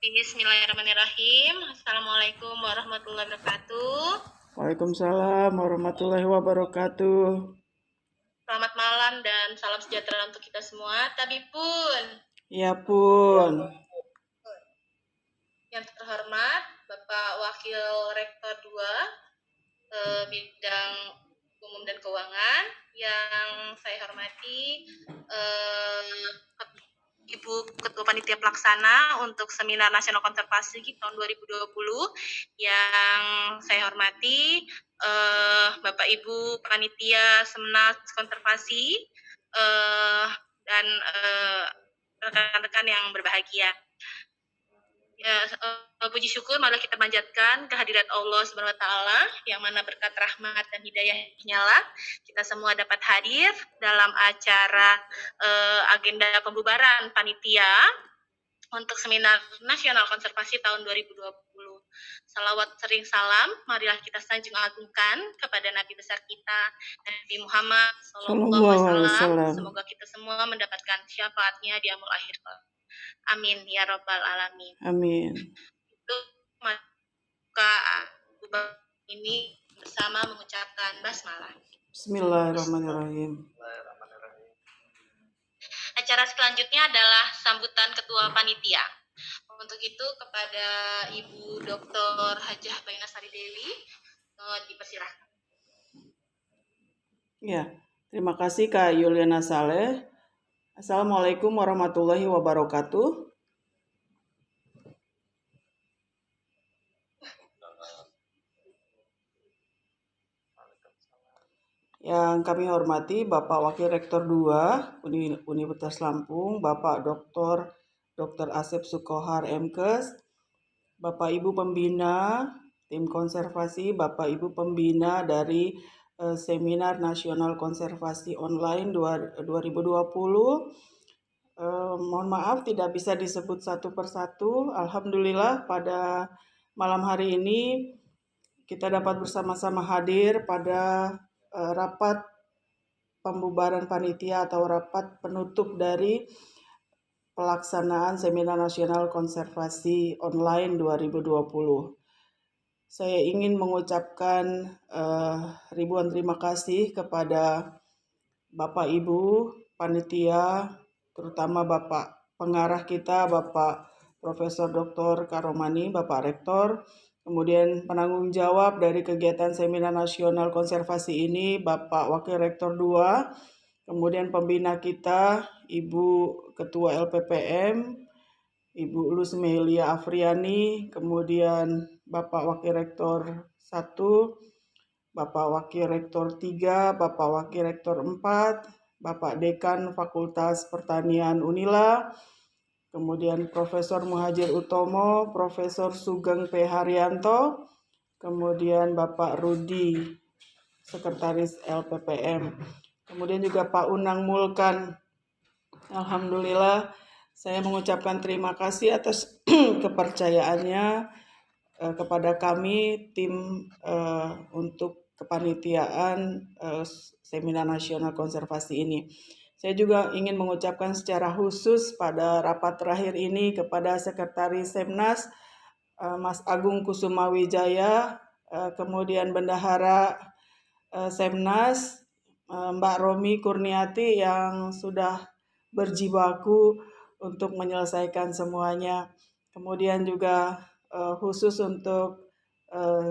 Bismillahirrahmanirrahim. Assalamualaikum warahmatullahi wabarakatuh. Waalaikumsalam warahmatullahi wabarakatuh. Selamat malam dan salam sejahtera untuk kita semua. Tabipun. Ya pun. Yang terhormat Bapak Wakil Rektor 2 bidang umum dan keuangan. Yang saya hormati Ibu Ketua Panitia Pelaksana untuk Seminar Nasional Konservasi tahun 2020. Yang saya hormati Bapak Ibu Panitia Seminar Konservasi dan rekan-rekan yang berbahagia. Ya, puji syukur marilah kita panjatkan kehadirat Allah Subhanahu wa taala yang mana berkat rahmat dan hidayahnya lah kita semua dapat hadir dalam acara agenda pembubaran panitia untuk Seminar Nasional Konservasi tahun 2020. Salawat sering salam marilah kita sanjung agungkan kepada Nabi besar kita Nabi Muhammad sallallahu alaihi wasallam. Semoga kita semua mendapatkan syafaatnya di yaumul akhir. Amin ya rabbal alamin. Amin. Itu maka ini bersama mengucapkan basmalah. Bismillahirrahmanirrahim. Acara selanjutnya adalah sambutan Ketua Panitia. Untuk itu kepada Ibu Dr. Hajah Baina Sari Dewi dipersilahkan. Ya, terima kasih Kak Yuliana Saleh. Assalamualaikum warahmatullahi wabarakatuh. Yang kami hormati Bapak Wakil Rektor 2 Universitas Lampung, Bapak Dr. Asep Sukohar MKes, Bapak Ibu Pembina Tim Konservasi, Bapak Ibu Pembina dari Seminar Nasional Konservasi Online 2020. Mohon maaf tidak bisa disebut satu persatu. Alhamdulillah pada malam hari ini kita dapat bersama-sama hadir pada rapat pembubaran panitia atau rapat penutup dari pelaksanaan Seminar Nasional Konservasi Online 2020. Saya ingin mengucapkan ribuan terima kasih kepada Bapak Ibu panitia, terutama Bapak pengarah kita, Bapak Profesor Dr. Karomani, Bapak Rektor, kemudian penanggung jawab dari kegiatan Seminar Nasional Konservasi ini, Bapak Wakil Rektor 2, kemudian pembina kita, Ibu Ketua LPPM, Ibu Lusmelia Afriani, kemudian Bapak Wakil Rektor 1, Bapak Wakil Rektor 3, Bapak Wakil Rektor 4, Bapak Dekan Fakultas Pertanian Unila, kemudian Profesor Muhajir Utomo, Profesor Sugeng P. Haryanto, kemudian Bapak Rudi, Sekretaris LPPM, kemudian juga Pak Unang Mulkan. Alhamdulillah, saya mengucapkan terima kasih atas kepercayaannya kepada kami tim untuk kepanitiaan Seminar Nasional Konservasi ini. Saya juga ingin mengucapkan secara khusus pada rapat terakhir ini kepada Sekretaris Semnas Mas Agung Kusuma Wijaya, kemudian Bendahara Semnas Mbak Romi Kurniati yang sudah berjibaku untuk menyelesaikan semuanya. Kemudian juga khusus untuk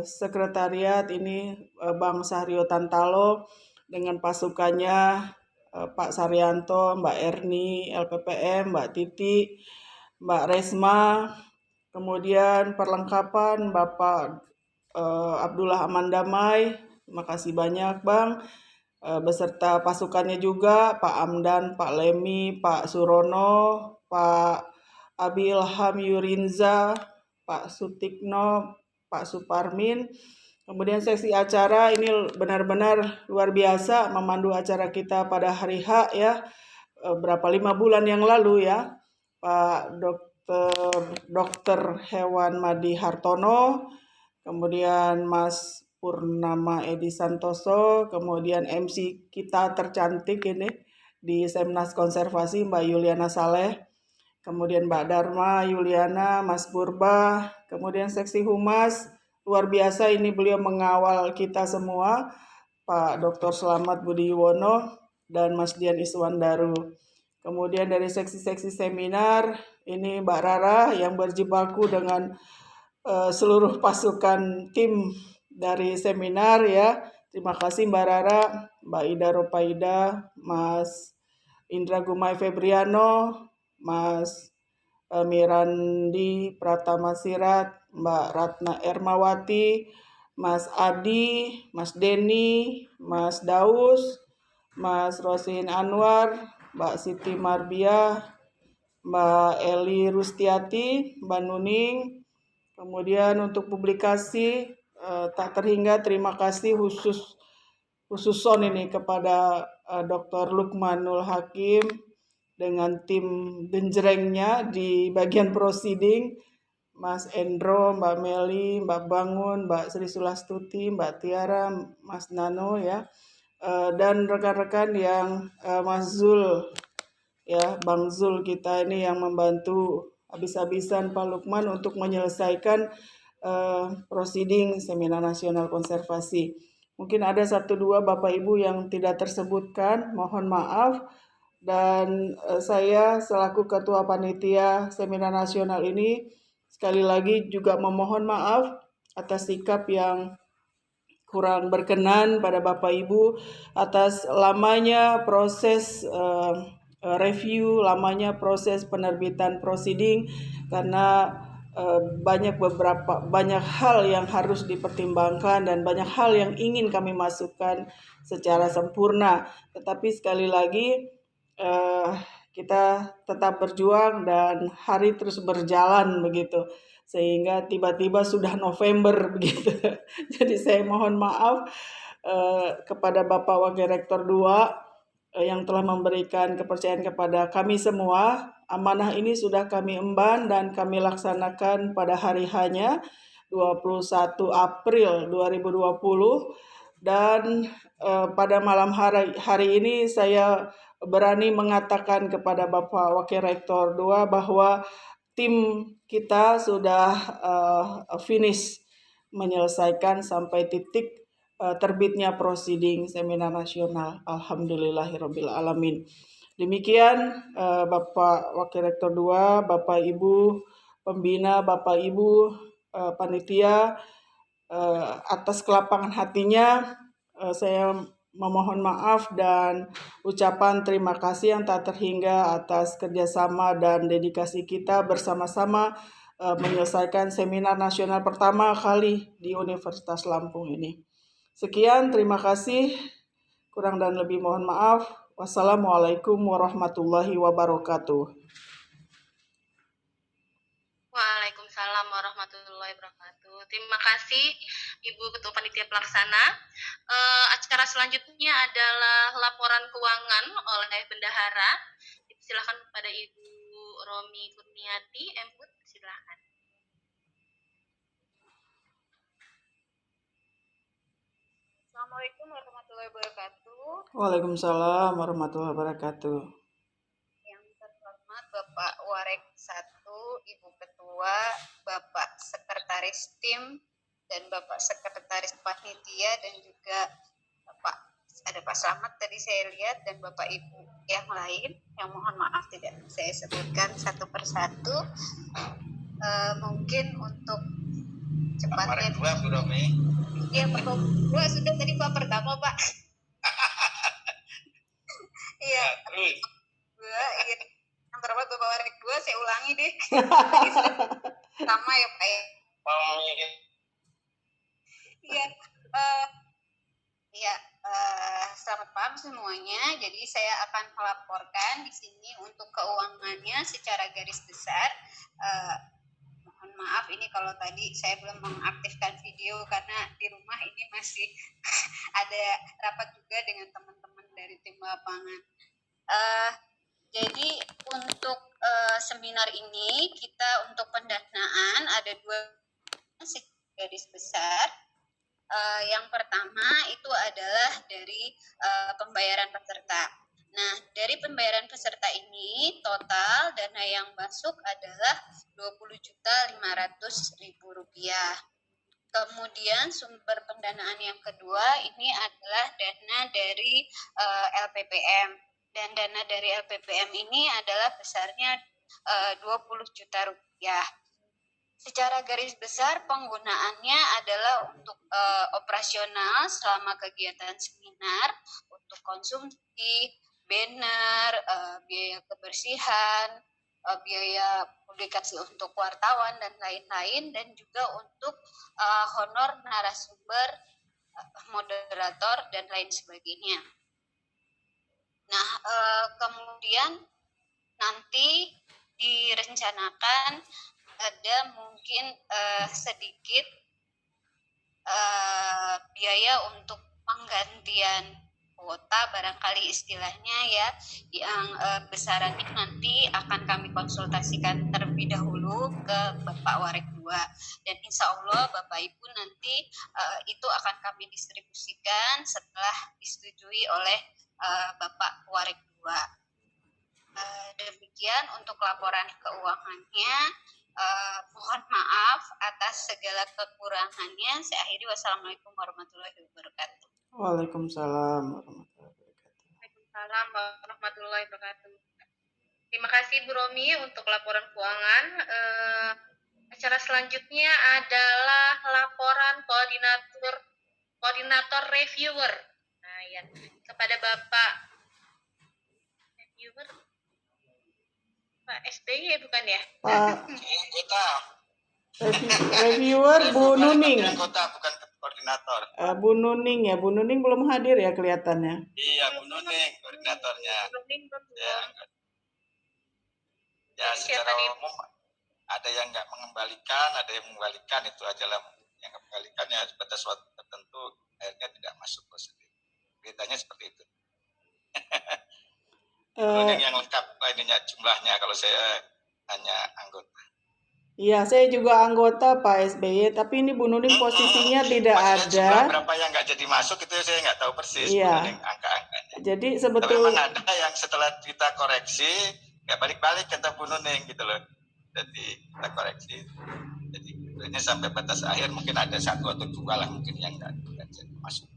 sekretariat ini Bang Sahrio Tantalo dengan pasukannya Pak Saryanto, Mbak Erni, LPPM, Mbak Titi, Mbak Resma, kemudian perlengkapan Bapak Abdullah Amandamai, terima kasih banyak Bang, beserta pasukannya juga Pak Amdan, Pak Lemi, Pak Surono, Pak Abilham Yurinza, Pak Sutikno, Pak Suparmin. Kemudian seksi acara ini benar-benar luar biasa memandu acara kita pada hari H ya, berapa 5 bulan yang lalu ya, Pak Dokter Hewan Madi Hartono, kemudian Mas Purnama Edi Santoso, kemudian MC kita tercantik ini di Semnas Konservasi Mbak Yuliana Saleh, kemudian Mbak Dharma, Yuliana, Mas Purba, kemudian seksi humas, luar biasa ini beliau mengawal kita semua, Pak Dr. Slamet Budi Yuwono dan Mas Dian Iswandaru. Kemudian dari seksi-seksi seminar, ini Mbak Rara yang berjibaku dengan seluruh pasukan tim dari seminar ya. Terima kasih Mbak Rara, Mbak Ida Ropaida, Mas Indra Gumai Febriano, Mas Mirandi Pratama Sirat, Mbak Ratna Ermawati, Mas Adi, Mas Denny, Mas Daus, Mas Rosin Anwar, Mbak Siti Marbia, Mbak Eli Rustiati, Mbak Nuning. Kemudian untuk publikasi tak terhingga terima kasih khususon ini kepada Dr. Lukmanul Hakim dengan tim genjrengnya di bagian proceeding, Mas Endro, Mbak Meli, Mbak Bangun, Mbak Sri Sulastuti, Mbak Tiara, Mas Nano ya, dan rekan-rekan yang Mas Zul ya, Bang Zul kita ini yang membantu habis-habisan Pak Lukman untuk menyelesaikan proceeding Seminar Nasional Konservasi. Mungkin ada 1-2 Bapak Ibu yang tidak tersebutkan, mohon maaf. Dan saya selaku Ketua Panitia Seminar Nasional ini sekali lagi juga memohon maaf atas sikap yang kurang berkenan pada Bapak Ibu atas lamanya proses review, lamanya proses penerbitan proceeding karena banyak hal yang harus dipertimbangkan dan banyak hal yang ingin kami masukkan secara sempurna. Tetapi sekali lagi kita tetap berjuang dan hari terus berjalan begitu sehingga tiba-tiba sudah November begitu. Jadi saya mohon maaf kepada Bapak Wakil Rektor 2 yang telah memberikan kepercayaan kepada kami semua. Amanah ini sudah kami emban dan kami laksanakan pada hari hanya 21 April 2020 dan pada malam hari ini saya berani mengatakan kepada Bapak Wakil Rektor 2 bahwa tim kita sudah finish menyelesaikan sampai titik terbitnya proceeding Seminar Nasional. Alhamdulillahirabbil alamin. Demikian Bapak Wakil Rektor 2, Bapak Ibu pembina, Bapak Ibu panitia, atas kelapangan hatinya saya memohon maaf dan ucapan terima kasih yang tak terhingga atas kerjasama dan dedikasi kita bersama-sama menyelesaikan seminar nasional pertama kali di Universitas Lampung ini. Sekian, terima kasih. Kurang dan lebih mohon maaf. Wassalamualaikum warahmatullahi wabarakatuh. Waalaikumsalam warahmatullahi wabarakatuh. Terima kasih Ibu Ketua Panitia Pelaksana. Acara selanjutnya adalah laporan keuangan oleh Bendahara. Silakan kepada Ibu Romi Kurniati, Emput, silakan. Assalamualaikum warahmatullahi wabarakatuh. Waalaikumsalam warahmatullahi wabarakatuh. Yang terhormat Bapak Warek 1, Ibu Ketua, Bapak Sekretaris Tim, dan Bapak Sekretaris Panitia, dan juga ada Pak Slamet tadi saya lihat, dan Bapak Ibu yang lain, yang mohon maaf tidak saya sebutkan satu persatu. Mungkin untuk cepatnya. Pak Bu Romi. Iya, Pak Dua sudah tadi Pak pertama Pak. Iya. Dua, iya. Yang terhormat Bapak Warek 2, saya ulangi deh. Tadi sudah pertama ya Pak ya. Iya. Selamat paham semuanya. Jadi saya akan melaporkan di sini untuk keuangannya secara garis besar. Mohon maaf ini kalau tadi saya belum mengaktifkan video karena di rumah ini masih ada rapat juga dengan teman-teman dari tim lapangan. Jadi untuk seminar ini kita untuk pendanaan ada 2 garis besar. Yang pertama itu adalah dari pembayaran peserta. Nah, dari pembayaran peserta ini total dana yang masuk adalah Rp20.500.000. Kemudian sumber pendanaan yang kedua ini adalah dana dari LPPM, dan dana dari LPPM ini adalah besarnya Rp20 juta. Secara garis besar penggunaannya adalah untuk operasional selama kegiatan seminar, untuk konsumsi, banner, biaya kebersihan, biaya publikasi untuk wartawan dan lain-lain, dan juga untuk honor narasumber, moderator dan lain sebagainya. Nah, kemudian nanti direncanakan ada mungkin sedikit biaya untuk penggantian kuota, barangkali istilahnya ya, yang besarannya nanti akan kami konsultasikan terlebih dahulu ke Bapak Warek 2, dan insya Allah Bapak Ibu nanti itu akan kami distribusikan setelah disetujui oleh Bapak Warek 2. Demikian untuk laporan keuangannya. Mohon maaf atas segala kekurangannya. Saya akhiri. Wassalamualaikum warahmatullahi wabarakatuh. Waalaikumsalam warahmatullahi wabarakatuh. Waalaikumsalam warahmatullahi wabarakatuh. Terima kasih Bu Romi untuk laporan keuangan. Acara selanjutnya adalah laporan koordinator reviewer. Nah ya, kepada Bapak reviewer, Pak SBY bukan ya? Pak Anggota. reviewer Bu Nuning. Anggota bukan koordinator. Bu Nuning ya, Bu Nuning belum hadir ya kelihatannya. Iya, Bu Nuning koordinatornya. Ya, secara umum ada yang nggak mengembalikan, ada yang mengembalikan, itu aja lah. Yang mengembalikan ya pada suatu tertentu akhirnya tidak masuk prosedur. Beritanya seperti itu. Nuning yang lengkap ininya jumlahnya, kalau saya hanya anggota. Iya, saya juga anggota Pak SBY, tapi ini Bu Nuning posisinya tidak Maksudnya ada. jumlah berapa yang nggak jadi masuk itu saya nggak tahu persis. Iya. Bu Nuning angka-angkanya. Jadi Tapi sebetulnya memang ada yang setelah kita koreksi nggak balik-balik kata Bu Nuning gitu loh. Jadi kita koreksi. Jadi ini sampai batas akhir mungkin ada 1 atau 2 lah mungkin yang nggak jadi masuk.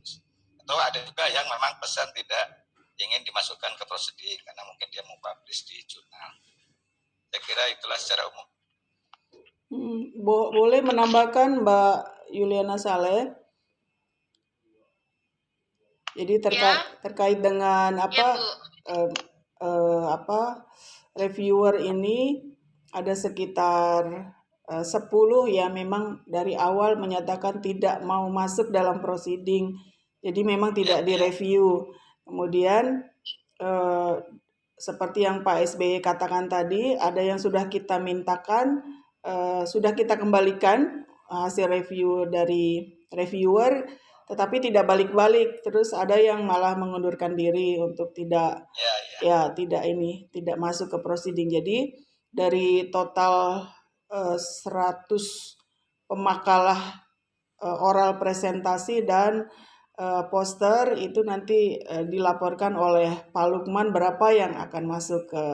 Atau ada juga yang memang pesan tidak ingin dimasukkan ke prosedur karena mungkin dia mau publish di jurnal. Saya kira itulah secara umum. boleh menambahkan Mbak Yuliana Saleh. Jadi terkait dengan reviewer ini ada sekitar 10 yang memang dari awal menyatakan tidak mau masuk dalam proceeding. Jadi memang tidak direview. Kemudian seperti yang Pak SBY katakan tadi, ada yang sudah kita mintakan, sudah kita kembalikan hasil review dari reviewer, tetapi tidak balik-balik. Terus ada yang malah mengundurkan diri untuk tidak tidak masuk ke proceeding. Jadi dari total 100 pemakalah oral presentasi dan poster itu nanti dilaporkan oleh Pak Lukman berapa yang akan masuk ke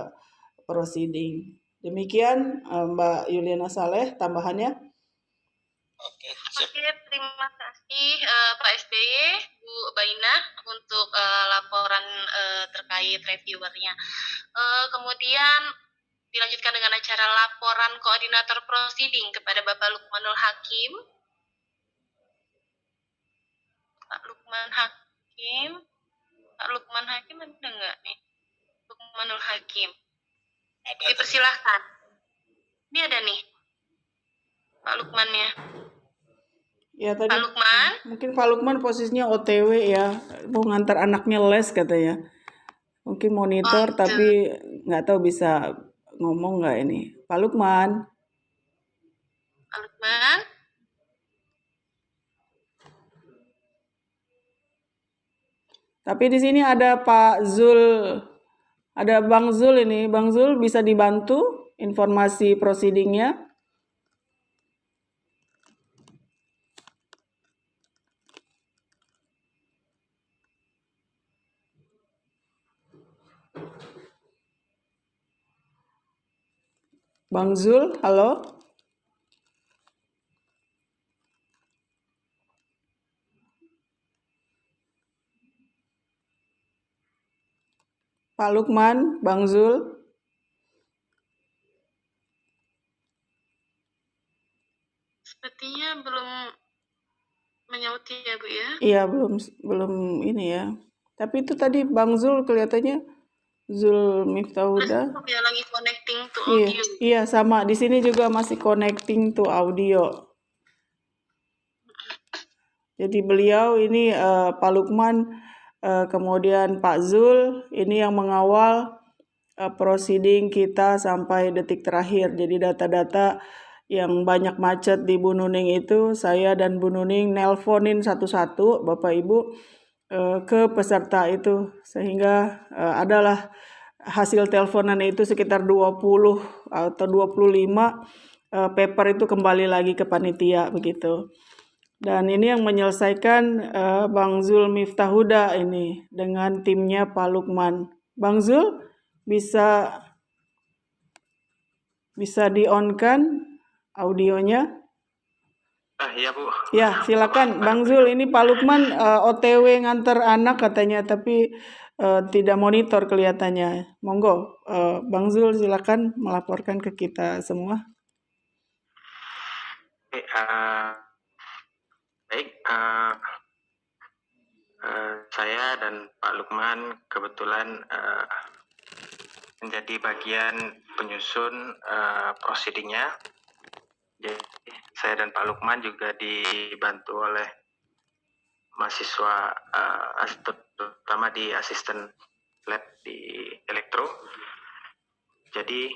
proceeding. Demikian Mbak Yuliana Saleh tambahannya. Oke, terima kasih Pak SBY, Bu Baina untuk laporan terkait reviewernya. Kemudian dilanjutkan dengan acara laporan koordinator proceeding kepada Bapak Lukmanul Hakim. Pak Lukman Hakim ada nggak nih? Lukmanul Hakim. Ada. Dipersilahkan. Ini ada nih, Pak Lukmannya. Ya tadi. Pak Lukman. Mungkin Pak Lukman posisinya OTW ya, mau ngantar anaknya les katanya. Mungkin monitor tapi nggak tahu bisa ngomong nggak ini. Pak Lukman. Pak Lukman. Tapi di sini ada Pak Zul, ada Bang Zul ini. Bang Zul bisa dibantu informasi proceedingnya? Bang Zul, halo. Pak Lukman, Bang Zul. Sepertinya belum menyauti ya Bu ya. Iya, belum ini ya. Tapi itu tadi Bang Zul kelihatannya Zul Miftahuda. Ya lagi connecting to Iya, audio. iya sama. Di sini juga masih connecting to audio. Jadi beliau ini Pak Lukman, kemudian Pak Zul ini yang mengawal proceeding kita sampai detik terakhir. Jadi data-data yang banyak macet di Bu Nuning itu saya dan Bu Nuning nelponin satu-satu Bapak Ibu ke peserta itu, sehingga adalah hasil teleponan itu sekitar 20 atau 25 paper itu kembali lagi ke panitia begitu. Dan ini yang menyelesaikan Bang Zul Miftahuda ini dengan timnya Pak Lukman. Bang Zul bisa di-on-kan audionya? Iya Bu. Ya, silakan Bang Zul. Ini Pak Lukman OTW nganter anak katanya, tapi tidak monitor kelihatannya. Monggo, Bang Zul silakan melaporkan ke kita semua. Oke, baik. Saya dan Pak Lukman kebetulan menjadi bagian penyusun proceedingnya. Jadi saya dan Pak Lukman juga dibantu oleh mahasiswa terutama di asisten lab di elektro. Jadi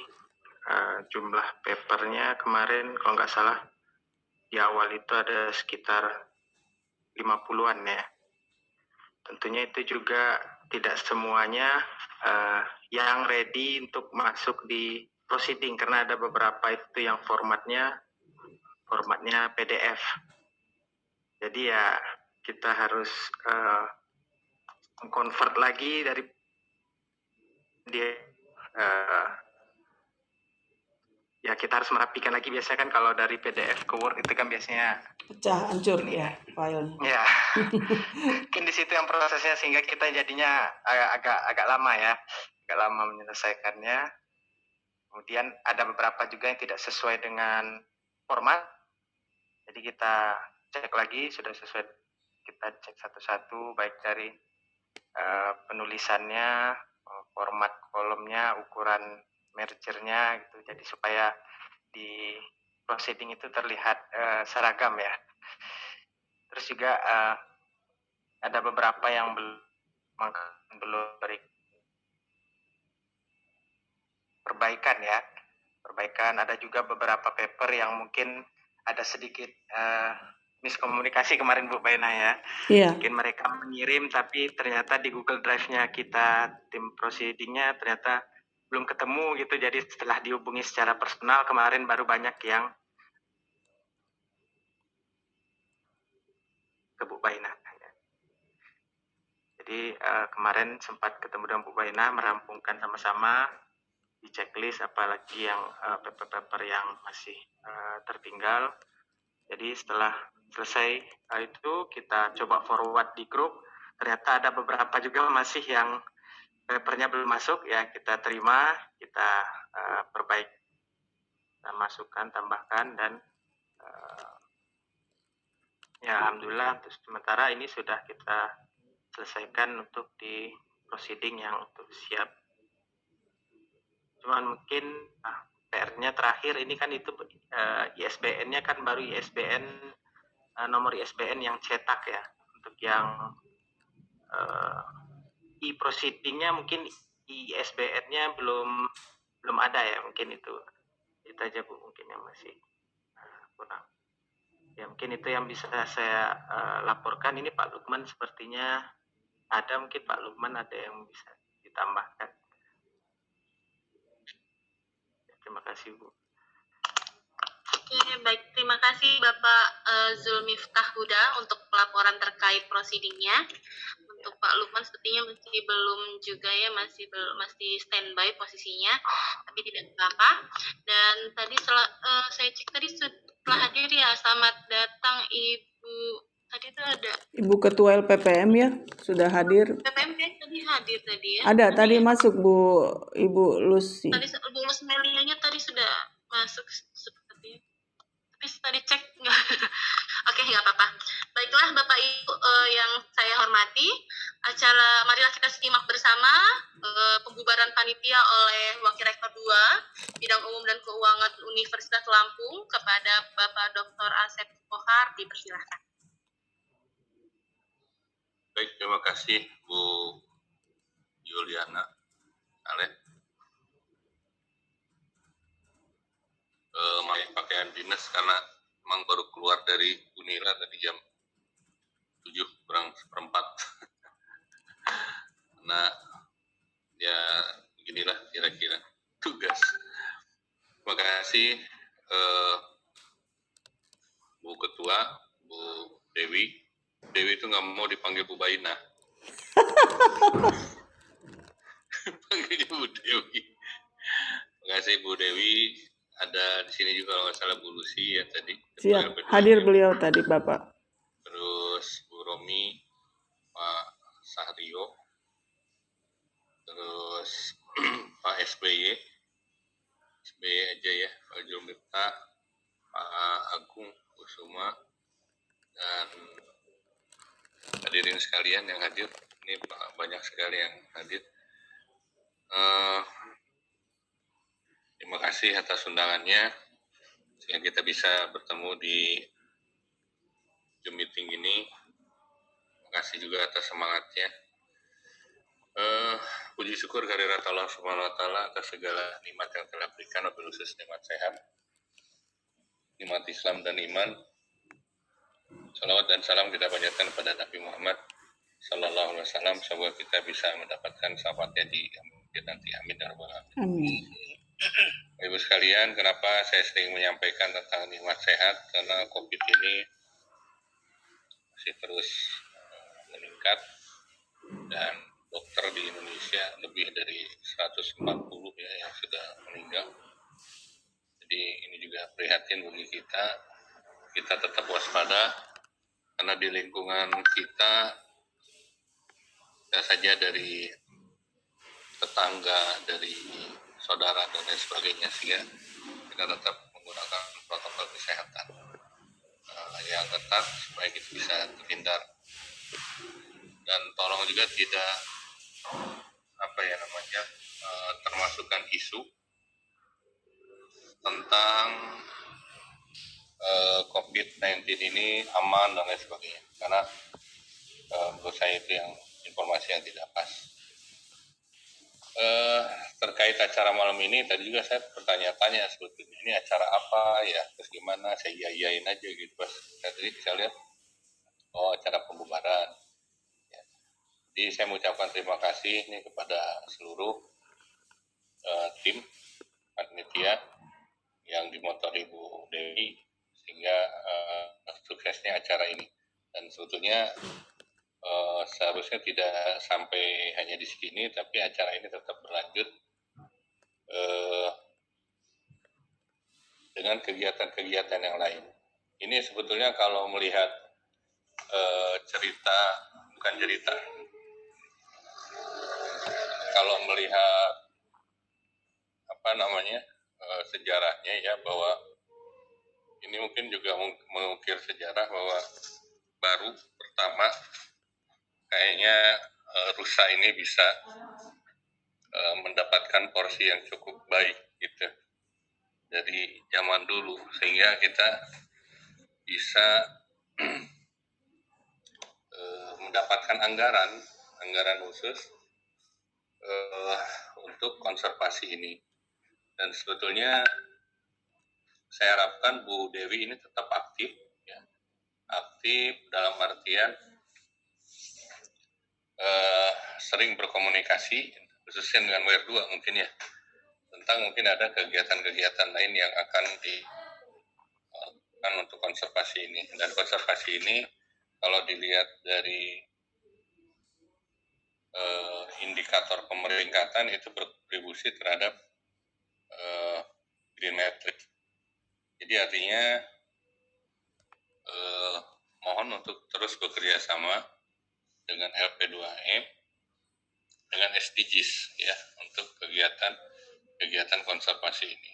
jumlah papernya kemarin kalau nggak salah di awal itu ada sekitar 50-an ya. Tentunya itu juga tidak semuanya yang ready untuk masuk di proceeding karena ada beberapa itu yang formatnya PDF. Jadi ya kita harus convert lagi dari dia ya kita harus merapikan lagi. Biasanya kan kalau dari PDF ke Word itu kan biasanya pecah, hancur ya filenya. Ya, mungkin di situ yang prosesnya sehingga kita jadinya agak lama ya, agak lama menyelesaikannya. Kemudian ada beberapa juga yang tidak sesuai dengan format. Jadi kita cek lagi sudah sesuai, kita cek satu-satu baik dari penulisannya, format kolomnya, ukuran mergernya gitu. Jadi supaya di proceeding itu terlihat seragam ya. Terus juga ada beberapa yang belum beri perbaikan ya. Perbaikan, ada juga beberapa paper yang mungkin ada sedikit miskomunikasi kemarin Bu Baina ya. Iya. Mungkin mereka mengirim tapi ternyata di Google Drive-nya kita tim proceeding-nya ternyata belum ketemu gitu. Jadi setelah dihubungi secara personal kemarin baru banyak yang ke Bu Baina. Jadi kemarin sempat ketemu dengan Bu Baina, merampungkan sama-sama di checklist apalagi yang paper-paper yang masih tertinggal. Jadi setelah selesai itu kita coba forward di grup, ternyata ada beberapa juga masih yang papernya belum masuk ya, kita terima, kita perbaiki, kita masukkan, tambahkan, dan ya alhamdulillah untuk sementara ini sudah kita selesaikan untuk di proceeding yang untuk siap. Cuman mungkin PR-nya terakhir ini kan itu ISBN-nya kan baru ISBN nomor ISBN yang cetak ya. Untuk yang e-proceeding-nya mungkin ISBN-nya belum ada ya, mungkin itu aja Bu mungkin yang masih kurang. Ya mungkin itu yang bisa saya laporkan. Ini Pak Lukman sepertinya ada, mungkin Pak Lukman ada yang bisa ditambahkan. Terima kasih Bu. Oke, baik. Terima kasih Bapak Zul Miftahuda untuk pelaporan terkait proceedingnya. Untuk untuk Pak Lukman sepertinya masih belum juga ya, masih standby posisinya, tapi tidak apa-apa. Dan tadi saya cek tadi setelah hadir ya, selamat datang Ibu. Tadi itu ada Ibu Ketua LPPM ya, sudah hadir. PPM tadi hadir tadi ya. Ada, tadi masuk Ibu Lucy. Tadi Bu Lusmelianya tadi sudah masuk sepertinya. Tapi tadi cek nggak. Oke, nggak apa-apa. Baiklah Bapak Ibu yang saya hormati, marilah kita simak bersama pembubaran panitia oleh Wakil Rektor 2 Bidang Umum dan Keuangan Universitas Lampung kepada Bapak Dr. Asep Kohar, dipersilahkan. Baik, terima kasih Bu Yuliana. Pakai pakaian dinas karena memang baru keluar dari Unila tadi jam 7:04. Nah, ya beginilah kira-kira tugas. Terima kasih Bu Ketua, Bu Dewi. Dewi itu nggak mau dipanggil Bu Baina. Panggilnya Bu Dewi. Terima kasih Bu Dewi. Ada di sini juga kalau nggak salah Bu Lucy ya tadi. Siap, hadir beliau tadi Bapak. Terus Bu Romi, Pak Sahrio, terus Pak SBY aja ya, Pak Jumita, Pak Agung Kusuma, dan hadirin sekalian yang hadir. Ini banyak sekali yang hadir. Terima kasih atas undangannya sehingga kita bisa bertemu di Zoom meeting ini. Terima kasih juga atas semangatnya. Puji syukur kehadirat Allah Subhanahu wa Ta'ala atas segala nikmat yang telah berikan, wabil khusus nikmat sehat, nikmat Islam dan iman. Salawat dan salam kita panjatkan kepada Nabi Muhammad Sallallahu Alaihi Wasallam, semoga kita bisa mendapatkan syafaatnya di nanti. Amin ya rabbal alamin. Amin. Ibu sekalian, kenapa saya sering menyampaikan tentang nikmat sehat? Karena COVID ini masih terus meningkat dan dokter di Indonesia lebih dari 140 ya yang sudah meninggal. Jadi ini juga prihatin bagi kita. Kita tetap waspada karena di lingkungan kita bisa saja dari tetangga, dari saudara dan lain sebagainya, sehingga kita tetap menggunakan protokol kesehatan yang ketat supaya kita bisa terhindar. Dan tolong juga tidak termasukkan isu tentang COVID-19 ini aman dan lain sebagainya, karena menurut saya itu yang informasi yang tidak pas. Terkait acara malam ini, tadi juga saya bertanya-tanya sebetulnya ini acara apa ya, terus gimana, saya iyain aja gitu pas tadi saya lihat, acara pembubaran. Ya. Jadi saya mengucapkan terima kasih nih kepada seluruh tim panitia yang dimotori Bu Dewi sehingga suksesnya acara ini. Dan sebetulnya seharusnya tidak sampai hanya di sini, tapi acara ini tetap berlanjut dengan kegiatan-kegiatan yang lain. Ini sebetulnya kalau melihat kalau melihat sejarahnya ya, bahwa ini mungkin juga mengukir sejarah bahwa baru pertama kayaknya rusa ini bisa mendapatkan porsi yang cukup baik gitu dari zaman dulu, sehingga kita bisa mendapatkan anggaran khusus untuk konservasi ini. Dan sebetulnya saya harapkan Bu Dewi ini tetap aktif ya. Aktif dalam artian sering berkomunikasi khususnya dengan WR2 mungkin ya, tentang mungkin ada kegiatan-kegiatan lain yang akan dilakukan untuk konservasi ini. Dan konservasi ini kalau dilihat dari indikator pemeringkatan itu berkontribusi terhadap green metric. Jadi artinya mohon untuk terus bekerja sama dengan LP2M dengan SDGs ya untuk kegiatan konservasi ini.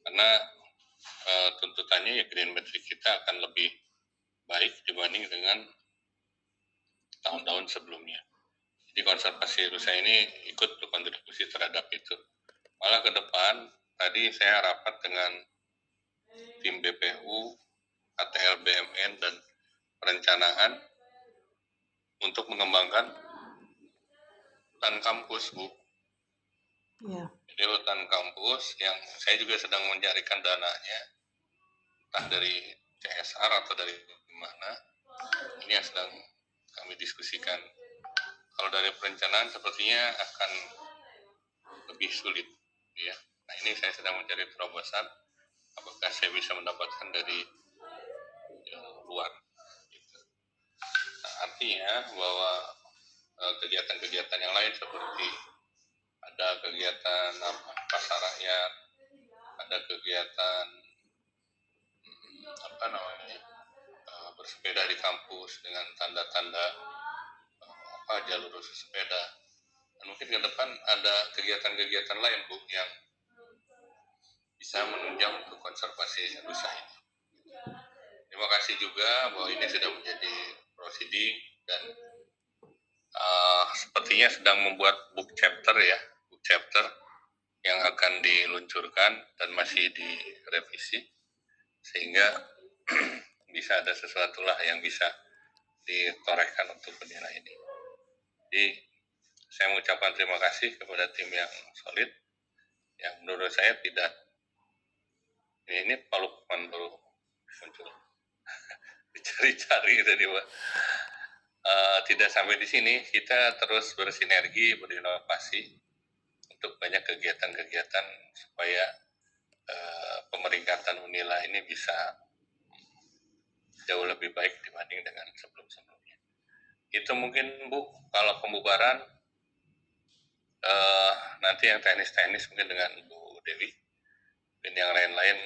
Karena tuntutannya ya green metric kita akan lebih baik dibanding dengan tahun-tahun sebelumnya. Jadi konservasi rusa ini ikut berkontribusi terhadap itu. Malah ke depan, tadi saya rapat dengan tim BPU, ATL BMN, dan perencanaan untuk mengembangkan hutan kampus, Bu. Ya. Jadi hutan kampus yang saya juga sedang mencarikan dananya, entah dari CSR atau dari mana. Ini yang sedang kami diskusikan. Kalau dari perencanaan sepertinya akan lebih sulit, ya. Nah ini saya sedang mencari terobosan. Apakah saya bisa mendapatkan dari luar? Gitu. Nah, artinya bahwa kegiatan-kegiatan yang lain seperti ada kegiatan pasar rakyat, ada kegiatan bersepeda di kampus dengan tanda-tanda jalur khusus sepeda. Dan mungkin ke depan ada kegiatan-kegiatan lain, Bu, yang bisa menunjang untuk konservasi rusa ini. Terima kasih juga bahwa ini sudah menjadi proceeding dan sepertinya sedang membuat book chapter yang akan diluncurkan dan masih direvisi sehingga bisa ada sesuatu lah yang bisa ditorehkan untuk bendera ini. Jadi saya mengucapkan terima kasih kepada tim yang solid, yang menurut saya tidak ini Pak Lukman baru muncul dicari-cari tadi Pak. Tidak sampai di sini, kita terus bersinergi, berinovasi untuk banyak kegiatan-kegiatan supaya pemeringkatan Unila ini bisa jauh lebih baik dibanding dengan sebelum-sebelumnya. Itu mungkin Bu, kalau pembubaran nanti yang teknis-teknis mungkin dengan Bu Dewi, dan yang lain-lain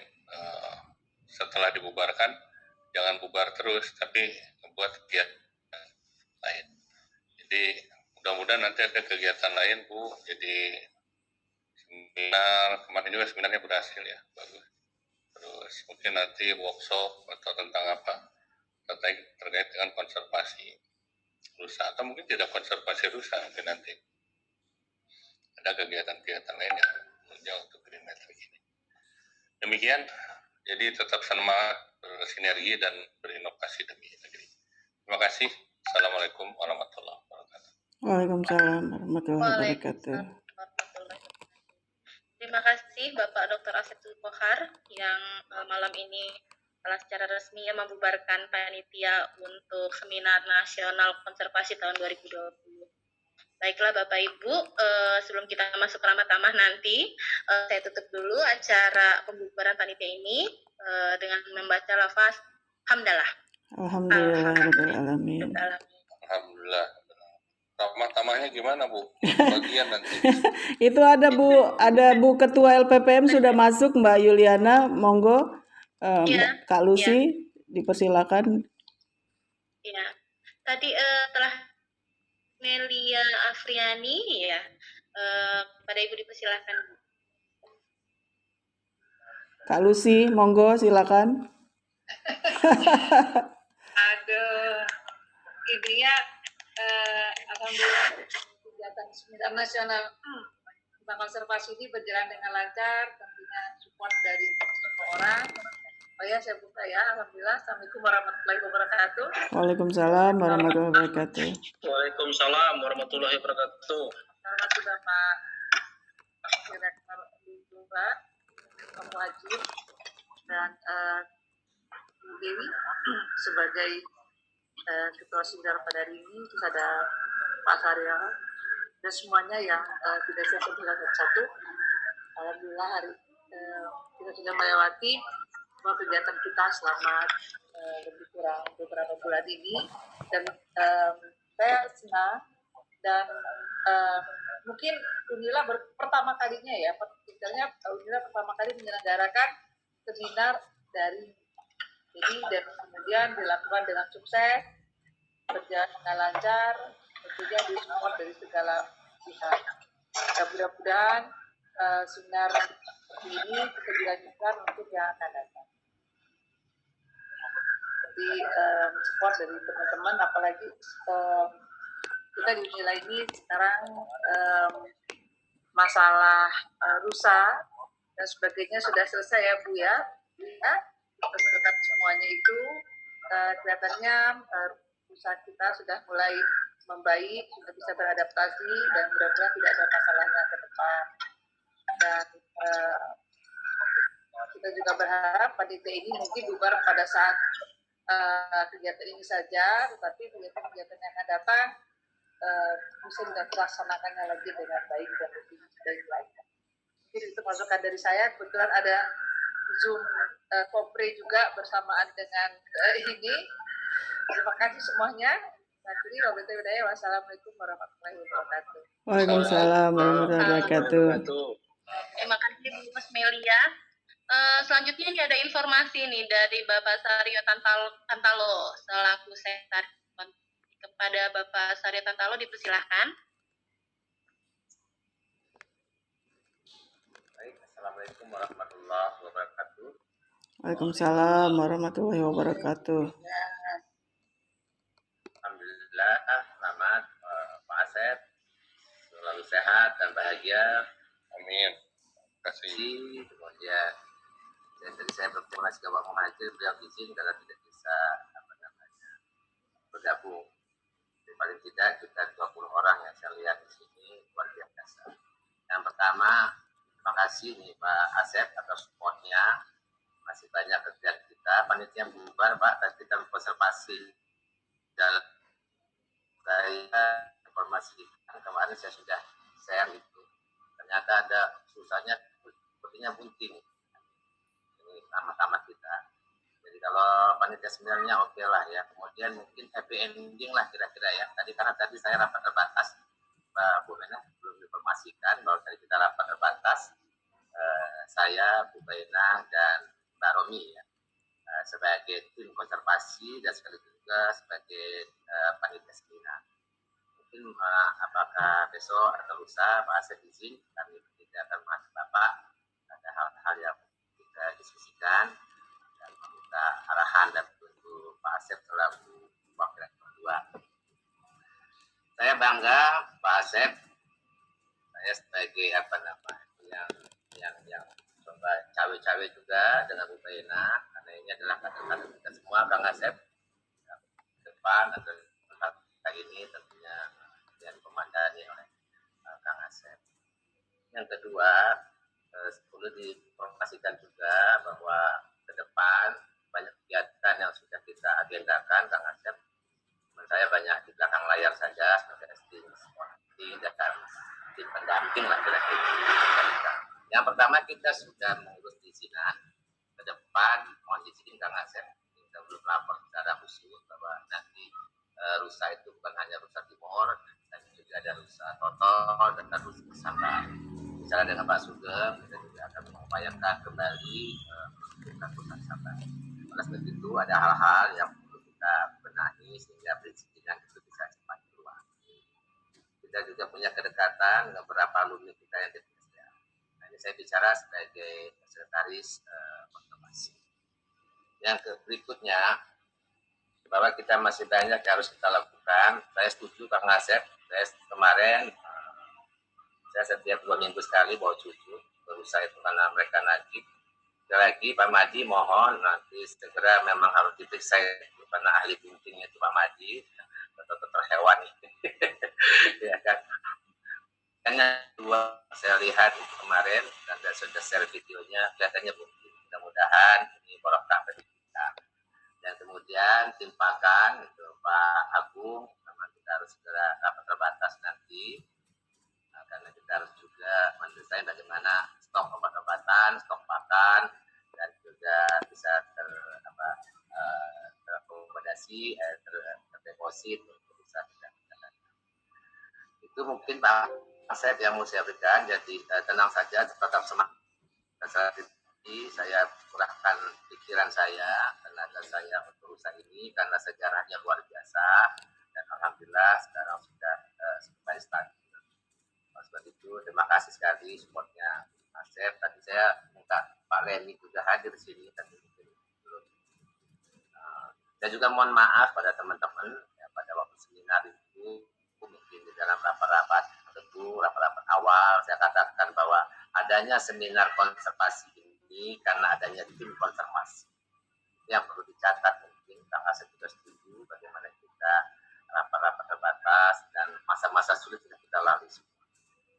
setelah dibubarkan jangan bubar terus, tapi membuat kegiatan lain. Jadi mudah-mudahan nanti ada kegiatan lain Bu. Jadi seminar, kemarin juga seminarnya berhasil ya, bagus. Terus mungkin nanti workshop atau tentang apa terkait dengan konservasi rusa, atau mungkin tidak konservasi rusa, mungkin nanti ada kegiatan-kegiatan lain yang menunjang untuk green metric ini. Demikian, jadi tetap semangat bersinergi dan berinovasi demi negeri. Terima kasih. Assalamualaikum warahmatullahi wabarakatuh. Waalaikumsalam warahmatullahi wabarakatuh. Terima kasih Bapak Dr. Asepul Kohar yang malam ini telah secara resmi membubarkan panitia untuk Seminar Nasional Konservasi tahun 2020. Baiklah Bapak Ibu, sebelum kita masuk ke ramah tamah nanti, saya tutup dulu acara pembubaran panitia ini dengan membaca lafaz hamdalah. Alhamdulillahirrahmanirrahim. Alhamdulillah. Ramah tamahnya gimana Bu? Bagian nanti. Itu ada Bu Ketua LPPM sudah masuk, Mbak Yuliana, monggo. Kak Lucy, dipersilakan. Ya, tadi telah Melia Afriani ya, pada Ibu dipersilakan. Kak Lucy, monggo silakan. Aduh, intinya alhamdulillah kegiatan Seminar Nasional tentang konservasi ini berjalan dengan lancar, tentunya support dari semua orang. Oh ya, saya buka ya. Alhamdulillah. Assalamualaikum warahmatullahi wabarakatuh. Waalaikumsalam warahmatullahi wabarakatuh. Waalaikumsalam warahmatullahi wabarakatuh. Terima kasih Bapak Direktur Bidura, Pak Wajib, dan Bu Dewi sebagai Ketua Seminar pada hari ini. Terus ada Pak Sarya dan semuanya yang tidak saya sebutkan satu-satu. Alhamdulillah hari kita sudah melewati kegiatan kita selama lebih kurang beberapa bulan ini, dan saya senang dan mungkin Unila pertama kalinya ya, misalnya Unila pertama kali menyelenggarakan seminar daring. Jadi dan kemudian dilakukan dengan sukses, berjalan dengan lancar, tentunya disupport dari segala pihak. Dan mudah-mudahan seminar seperti ini bisa dilanjutkan untuk yang akan datang. Jadi support dari teman-teman, apalagi kita di Unila ini sekarang masalah rusa dan sebagainya sudah selesai ya Bu ya. Terus semuanya itu kelihatannya usaha kita sudah mulai membaik, sudah bisa beradaptasi dan mudah-mudahan tidak ada masalahnya ke depan. Dan kita juga berharap panitia ini mungkin bubar pada saat kegiatan ini saja, tetapi kegiatan yang akan datang bisa dilaksanakannya lagi dengan baik dan lebih baik lagi. Jadi itu masukan dari saya. Kebetulan ada Zoom Kopre juga bersamaan dengan ini. Terima kasih semuanya. Wassalamualaikum warahmatullahi wabarakatuh. Waalaikumsalam warahmatullahi wabarakatuh. Terima kasih Bu Mas Melia. Selanjutnya ini ada informasi nih dari Bapak Saryo Tantalo selaku sekretaris. Kepada Bapak Saryo Tantalo dipersilahkan. Baik, Assalamualaikum warahmatullahi wabarakatuh. Waalaikumsalam warahmatullahi wabarakatuh. Alhamdulillah, selamat Pak Asep, selalu sehat dan bahagia. Amin. Terima kasih. Kemudian tadi saya berterima kasih kepada Pak Muhajir, beliau izin karena tidak bisa bergabung. Jadi, paling tidak kita 20 orang yang saya lihat di sini luar biasa. Yang pertama, terima kasih nih Pak Asep atas supportnya. Masih banyak kerjaan kita, panitia bubar Pak, dan kita konservasi dalam saya informasi kemarin saya sudah share itu. Ternyata ada susahnya sepertinya bunting. Ini sama-sama kita. Jadi kalau panitia sebenarnya oke lah ya. Kemudian mungkin happy ending lah kira-kira ya. Karena tadi saya rapat terbatas, Pak Bu Mena belum diinformasikan bahwa tadi kita rapat terbatas. Saya, Bu Baina dan Mbak Romi ya, sebagai tim konservasi dan sekaligus juga sebagai panitia seminar. Mungkin apakah besok atau lusa Pak Asep izin, kami tidak akan masuk Bapak. Ada hal-hal yang kita diskusikan dan meminta arahan dan petunjuk Pak Asep selaku wakil kedua. Saya bangga Pak Asep, saya sebagai yang coba cawe-cawe juga dengan Bu Baina, karena ini adalah kader-kader kita semua, Kang Asep depan atau kita ini tentunya yang komandani oleh Kang Asep. Yang kedua, perlu diinformasikan juga bahwa ke depan banyak kegiatan yang sudah kita agendakan, Kang Asep. Menurut saya banyak di belakang layar saja sebagai tim dan tim pendamping lah kira-kira. Yang pertama kita sudah mengurus perizinan. Ke depan mohon izin Kang Asep, kita belum lapor secara khusus bahwa nanti rusa itu bukan hanya rusa timur, tapi juga ada rusa total dan rusa Sabah. Bicara dengan Pak Sugeng, kita juga akan mengupayakan kembali rusa Sabah. Oleh sebab itu ada hal-hal yang perlu kita benahi sehingga perizinan itu bisa cepat keluar. Kita juga punya kedekatan dengan beberapa alumni kita yang di PSDA. Nah, ini saya bicara sebagai sekretaris konservasi. Yang berikutnya, bahwa kita masih banyak yang harus kita lakukan. Saya setuju Kang Asep. Saya kemarin saya setiap 2 minggu sekali bawa cucu berusaha itu karena mereka najib. Sekali lagi Pak Madi mohon nanti segera memang harus diperiksa karena ahli pentingnya itu Pak Madi dokter hewan ya kan. Hanya 2 saya lihat itu kemarin dan saya sudah share videonya, kelihatannya bukti. Mudah-mudahan ini barokah bagi kita. Dan kemudian tim pakan itu Pak Agung, memang kita harus segera rapat terbatas nanti, karena kita harus juga mendesain bagaimana stok obat-obatan, stok pakan, dan juga bisa terakomodasi, terdeposit untuk bisa kita. Itu mungkin Pak Asep yang mau saya berikan, jadi tenang saja, tetap semangat. Saat ini saya curahkan pikiran saya, tenaga saya untuk usaha ini karena sejarahnya luar biasa dan alhamdulillah sekarang sudah sampai stabil. Sebab itu terima kasih sekali supportnya Mas Asep. Tadi saya minta Pak Leni juga hadir di sini, tapi mungkin belum. Saya juga mohon maaf pada teman-teman ya, pada waktu seminar itu mungkin di dalam rapat-rapat tentu rapat-rapat awal saya katakan bahwa adanya seminar konservasi ini karena adanya tim konservasi yang perlu dicatat. Mungkin Kang Asep juga setuju bagaimana kita rapat-rapat terbatas dan masa-masa sulit sudah kita lalui.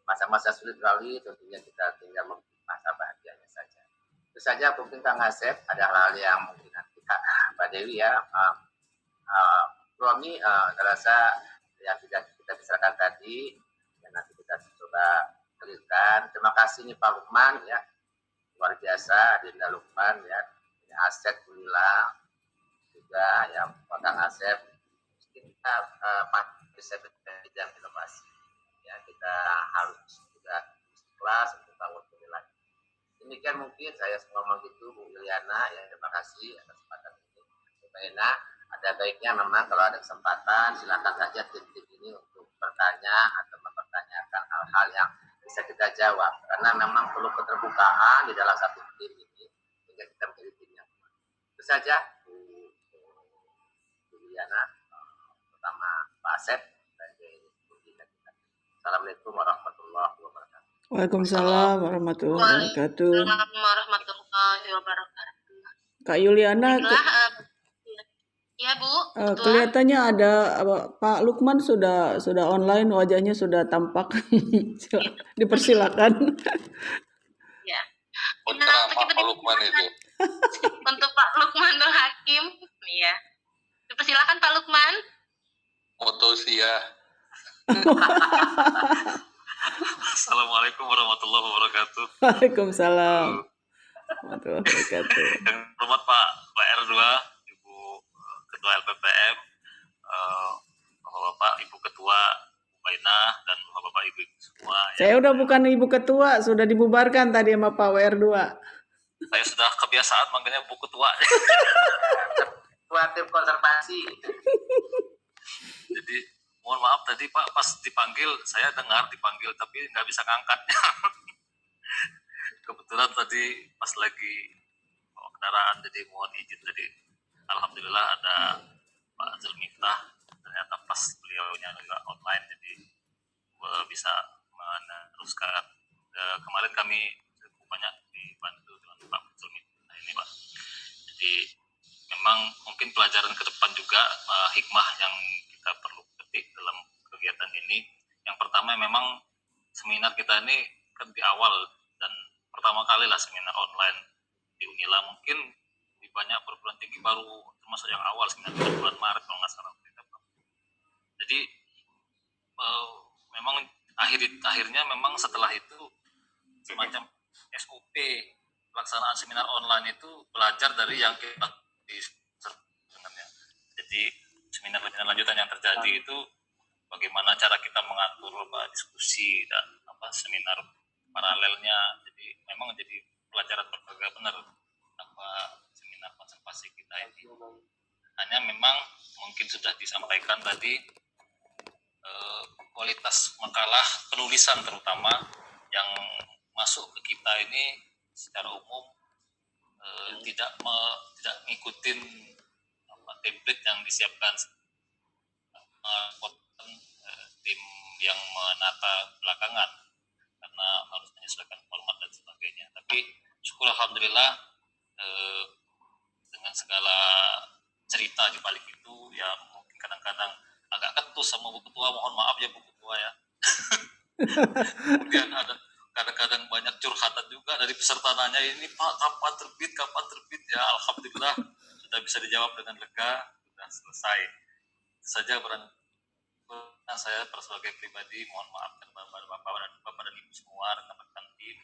Masa-masa sulit lalui tentunya kita tinggal memilih masa bahagianya saja. Itu saja mungkin Kang Asep, ada hal-hal yang mungkin nanti Mbak Dewi ya, Romi terasa yang tidak kita bicarakan tadi dan nanti kita coba clearkan. Terima kasih nih Pak Lukman ya, luar biasa Dinda Lukman ya, ini Asep Gulila juga ya Pak Kang Asep. Kita bisa bidang inovasi ya, kita harus juga ikhlas untuk bangun lagi. Demikian mungkin saya ngomong gitu Bu Yuliana ya, terima kasih atas kesempatan ini. Bu Ena, ada baiknya memang kalau ada kesempatan silakan saja tim-tim ini untuk bertanya atau mempertanyakan hal-hal yang bisa kita jawab karena memang perlu keterbukaan di dalam satu tim ini sehingga kita menjadi tim yang kuat. Itu saja Bu Yuliana, pertama Pak Asep sebagai pimpinan kita. Assalamualaikum warahmatullahi wabarakatuh. Waalaikumsalam warahmatullahi wabarakatuh. Waalaikumsalam warahmatullahi wabarakatuh. Kak Yuliana, ya Bu, kelihatannya ada Pak Lukman sudah online, wajahnya sudah tampak. Dipersilakan. Ya. Putra Pak Lukman itu. Untuk Pak Lukmanul Hakim, ya. Dipersilakan Pak Lukman. Motosia. Assalamualaikum warahmatullahi wabarakatuh. Waalaikumsalam warahmatullahi wabarakatuh. Yang hormat Pak R2, Ibu Ketua LPPM, Bapak Ibu Ketua Baina dan Bapak Ibu semua. Saya udah bukan Ibu Ketua, sudah dibubarkan tadi sama Pak WR2. Saya sudah kebiasaan manggilnya Bu Ketua. Ketua tim konservasi. Jadi mohon maaf tadi Pak pas dipanggil, saya dengar dipanggil tapi nggak bisa ngangkatnya. Kebetulan tadi pas lagi bawa kendaraan, jadi mohon izin tadi. Alhamdulillah ada Pak Zulmiftah, ternyata pas beliaunya juga online, jadi bisa meneruskan. Kemarin kami cukup banyak dibantu dengan Pak Zulmiftah ini Pak. Jadi memang mungkin pelajaran ke depan juga hikmah yang kita perlu petik dalam kegiatan ini. Yang pertama memang seminar kita ini kan di awal dan pertama kali lah seminar online di Unila, mungkin di banyak perguruan tinggi baru termasuk yang awal seminar di bulan Maret kalau nggak salah. Jadi memang akhirnya memang setelah itu semacam SOP pelaksanaan seminar online itu belajar dari yang kita di sebenarnya. Jadi seminar lanjutan yang terjadi itu bagaimana cara kita mengatur diskusi dan seminar paralelnya. Jadi memang jadi pelajaran berharga benar seminar konservasi kita ini. Hanya memang mungkin sudah disampaikan tadi kualitas makalah penulisan terutama yang masuk ke kita ini secara umum tidak ngikutin template yang disiapkan tim yang menata belakangan karena harus menyesuaikan format dan sebagainya. Tapi syukur alhamdulillah dengan segala cerita di balik itu ya mungkin kadang-kadang agak ketus sama Bu Ketua, mohon maaf ya Bu Ketua ya. Kemudian ada kadang-kadang banyak curhatan juga dari peserta nanya, ini Pak kapan terbit ya. Alhamdulillah sudah bisa dijawab dengan lega, sudah selesai. Itu saja saya sebagai pribadi mohon maaf Bapak dan Ibu semua, rekan-rekan tim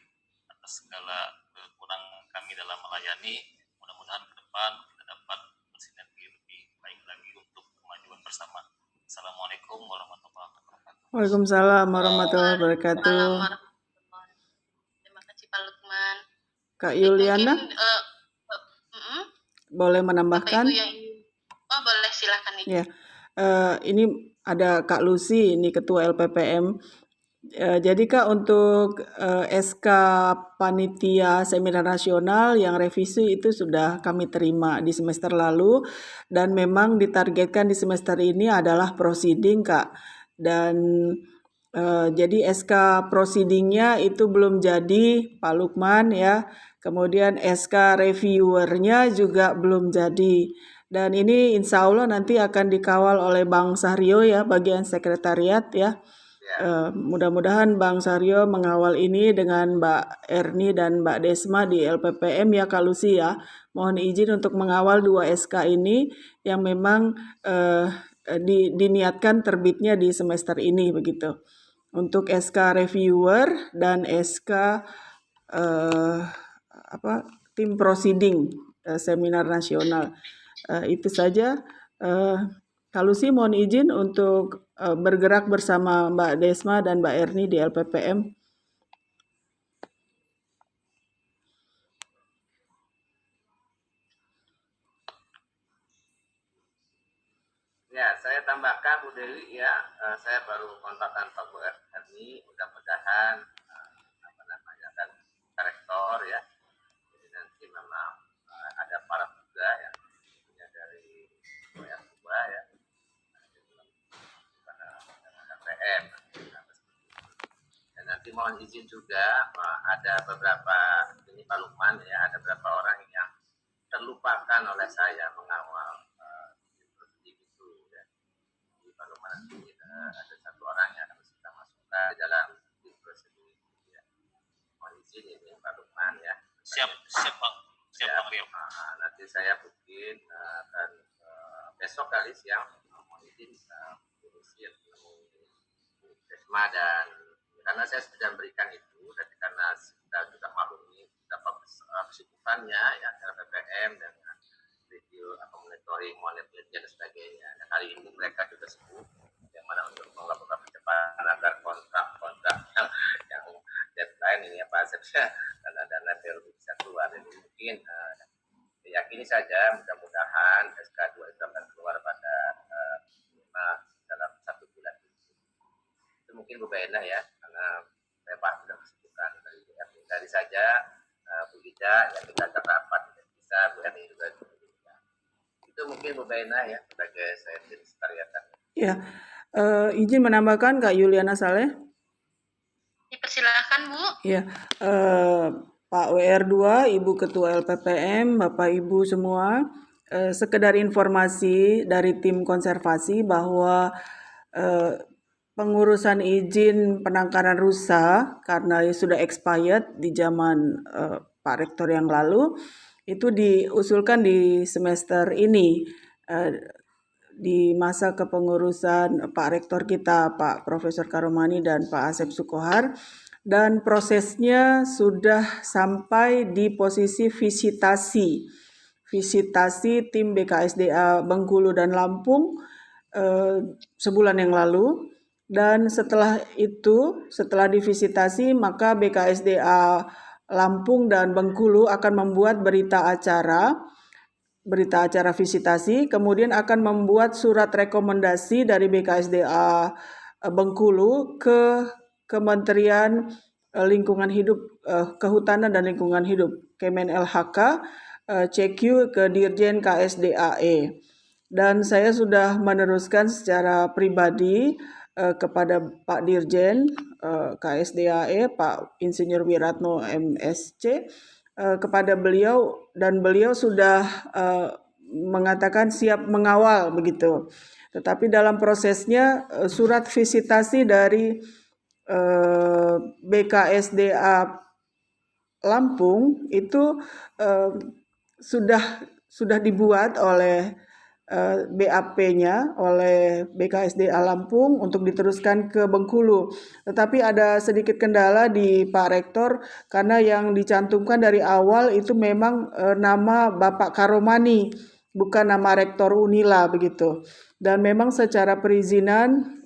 atas segala kekurangan kami dalam melayani. Mudah-mudahan ke depan kita dapat bersinergi lebih baik lagi untuk kemajuan bersama. Assalamualaikum warahmatullahi wabarakatuh. Waalaikumsalam warahmatullahi wabarakatuh. Waalaikumsalam. Terima kasih Pak Lukman. Kak Baik, Yuliana, mungkin boleh Bapak menambahkan? Ibu yang boleh silakan nih. Ya, ini ada Kak Lucy, ini Ketua LPPM. Jadi Kak, untuk SK Panitia Seminar Nasional yang revisi itu sudah kami terima di semester lalu, dan memang ditargetkan di semester ini adalah proceeding Kak. Dan jadi SK proceedingnya itu belum jadi Pak Lukman ya. Kemudian SK reviewernya juga belum jadi. Dan ini insya Allah nanti akan dikawal oleh Bang Sahrio ya, bagian sekretariat ya. Mudah-mudahan Bang Saryo mengawal ini dengan Mbak Erni dan Mbak Desma di LPPM ya Kak Lucy ya. Mohon izin untuk mengawal 2 SK ini yang memang diniatkan terbitnya di semester ini begitu. Untuk SK reviewer dan SK tim proceeding seminar nasional. Itu saja. Kak Lucy mohon izin untuk bergerak bersama Mbak Desma dan Mbak Erni di LPPM. Ya, saya tambahkan Bu Dewi ya, saya baru kontakkan Pak Bu Erni, mudah-mudahan kan rektor ya, jadi nanti memang ada para juga yang punya dari WR2 ya, LPM. Dan nanti mohon izin juga ada beberapa, ini Pak Lukman ya, ada beberapa orang yang terlupakan oleh saya mengawal itu ya. Di Pak Lukman nanti ada satu orang yang harus kita masukkan ke dalam prosedur ya. Mohon izin ini Pak Lukman ya. Siap Pak. Siap Bang Rio. Nanti saya mungkin akan besok kali siang mohon izin urusin Desma, dan karena saya sudah berikan itu, tapi karena kita juga maklumi betapa kesibukannya ya LPPM dengan review monitoring, penelitian dan sebagainya. Dan hari ini mereka juga sibuk yang mana untuk melakukan percepatan agar kontrak-kontrak yang deadline ini apa saja dana baru bisa keluar. Jadi mungkin yakini saja mudah-mudahan SK2 itu akan keluar pada dalam 1 bulan. Itu mungkin Bu Baena ya, karena saya Pak sudah kesibukan dari saja Bu Ida yang kita rapat tidak bisa, Bu Erni juga. Itu mungkin Bu Baena ya sebagai saya sekretariatan. Ya, izin menambahkan Kak Yuliana Saleh. Dipersilakan Bu. Ya, Pak WR2, Ibu Ketua LPPM, Bapak Ibu semua, sekedar informasi dari tim konservasi bahwa pengurusan izin penangkaran rusa karena sudah expired di zaman Pak Rektor yang lalu, itu diusulkan di semester ini di masa kepengurusan Pak Rektor kita, Pak Profesor Karomani dan Pak Asep Sukohar, dan prosesnya sudah sampai di posisi visitasi tim BKSDA Bengkulu dan Lampung sebulan yang lalu. Dan setelah itu, setelah divisitasi, maka BKSDA Lampung dan Bengkulu akan membuat berita acara visitasi, kemudian akan membuat surat rekomendasi dari BKSDA Bengkulu ke Kementerian Lingkungan Hidup, Kehutanan dan Lingkungan Hidup, Kemen LHK, CQ ke Dirjen KSDAE. Dan saya sudah meneruskan secara pribadi kepada Pak Dirjen KSDAE, Pak Insinyur Wiratno MSc, kepada beliau, dan beliau sudah mengatakan siap mengawal begitu. Tetapi dalam prosesnya surat visitasi dari BKSDA Lampung itu sudah dibuat oleh BAP-nya oleh BKSDA Lampung untuk diteruskan ke Bengkulu. Tetapi ada sedikit kendala di Pak Rektor karena yang dicantumkan dari awal itu memang nama Bapak Karomani, bukan nama Rektor Unila begitu. Dan memang secara perizinan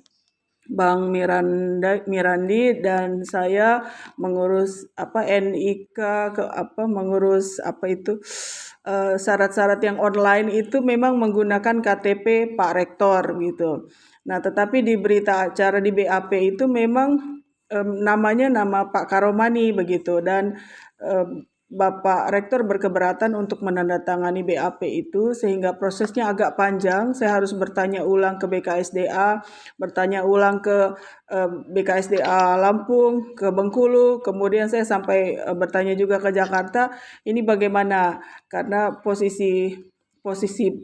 Bang Mirandi, dan saya mengurus NIK, mengurus syarat-syarat yang online itu memang menggunakan KTP Pak Rektor gitu. Nah, tetapi di berita acara di BAP itu memang namanya nama Pak Karomani begitu, dan Bapak Rektor berkeberatan untuk menandatangani BAP itu sehingga prosesnya agak panjang. Saya harus bertanya ulang ke BKSDA, bertanya ulang ke BKSDA Lampung, ke Bengkulu, kemudian saya sampai bertanya juga ke Jakarta. Ini bagaimana? Karena posisi